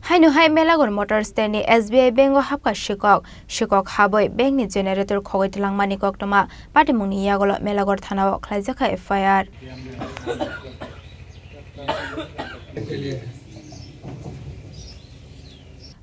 Hainu Melagor Motor Stand SBI Bank Hapka Shikok Haboy Bank ni generator Khogitilang Manikok Toma Patimuni Yagolo Melagor Thana Klajaka FIR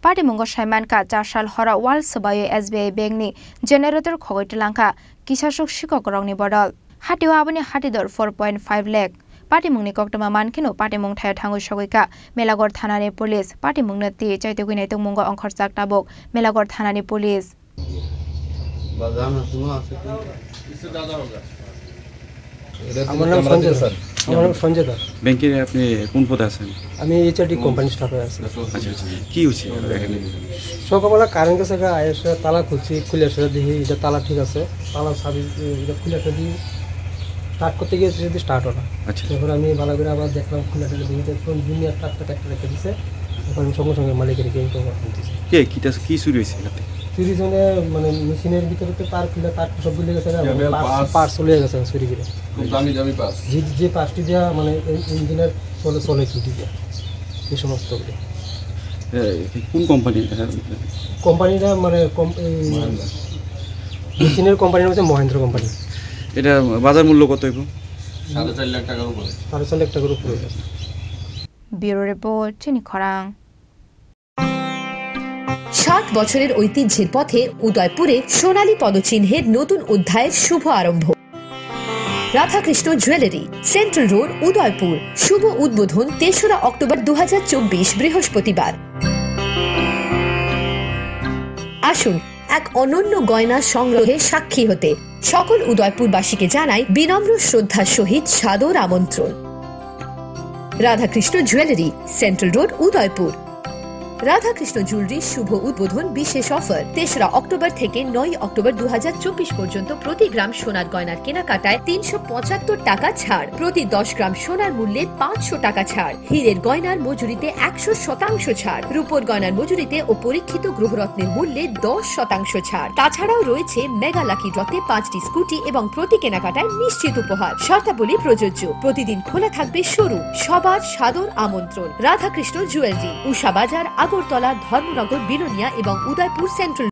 Patimungo Shaiman ka Chashal Hora Wal Sabayo SBI Bank ni generator Khogitilangka Kishashok Shikok Rongni Bodol Hatiwa Abani Hatidor 4.5 lakh Patimungni Koktama Mankino Patimung Thai Tango Shogika Melagor Thanani Police Patimungna Ti Chaitugine Tumungo Onkhorsak Tabok Melagor Thanani Police আমার নাম Sanjay sir আমার নাম সঞ্জয় দাস ব্যাংকে আপনি কোন পদে আছেন আমি এইচআরডি কোম্পানি স্টাফে আছি আচ্ছা আচ্ছা কি হচ্ছে এখানে সকালবেলা কারেন্ট গেছে আইসা তালা খুলছি খুলে এসে দেখি এটা তালা ঠিক আছে তালা সাবি এটা খুলে এসে দিই স্টার্ট করতে গিয়ে যদি স্টার্ট হলো আচ্ছা তারপর আমি ভালো করে আবার দেখলাম খুলে এসে দেখি তখন জুনিয়র ট্রাক্টর রেখে দিছে তখন সঙ্গে সঙ্গে মালিকের গিয়ে দিচ্ছে কি চুরি হয়েছে এটাতে চুরি জন্য মানে মেশিনের ভিতরে তো তার খুলে তার সব ভুলে গেছে পার্স চলে গেছে চুরি করে যে পার্সটি দেওয়া মানে ইঞ্জিনের চলে কি দিয়ে এই সমস্তগুলো কোন কোম্পানি কোম্পানিটা মানে মেশিনের কোম্পানির হচ্ছে মহেন্দ্র কোম্পানি এটা বাজার মূল্য কত হইব 4.5 লাখ টাকার উপরে 4.5 লাখ টাকার উপরে ব্যুরো রিপোর্ট চিনি খরাং 60 বছরের ঐতিহ্যের পথে উদয়পুরে সোনালী পদচিহ্নের নতুন অধ্যায়ের শুভ আরম্ভ Radhakrishna jewellery central road Udaipur শুভ উদ্বোধন 3রা অক্টোবর 2024 বৃহস্পতিবার আসুন এক অনন্য গয়না সংগ্রহে সাক্ষী হতে সকল উদয়পুরবাসীকে জানাই বিনম্র শ্রদ্ধার সহিত সাদর আমন্ত্রণ Radhakrishna jewellery central road Udaipur Radhakrishna jewellery শুভ উদ্বোধন বিশেষ অফার 3রা অক্টোবর থেকে 9 অক্টোবর 2024 পর্যন্ত প্রতি গ্রাম সোনার গয়নার কেনাকাটায় 375 টাকা ছাড় প্রতি 10 গ্রাম সোনার মূল্যে 500 টাকা ছাড় হীরের গয়নার মজুরিতে 100% ছাড় রূপোর গয়নার মজুরিতে ও পরীক্ষিত গ্রহরত্নের মূল্যে 10% ছাড় তাছাড়াও রয়েছে মেগা লাকি ড্রতে 5টি স্কুটি এবং প্রতি কেনাকাটায় নিশ্চিত উপহার শর্তাবলী প্রযোজ্য প্রতিদিন খোলা থাকবে শোরুম সবার সাদর আমন্ত্রণ রাধাকৃষ্ণ জুয়েলারি উষা বাজার আগরতলা ধর্মনগর বিলোনিয়া এবং উদয়পুর সেন্ট্রাল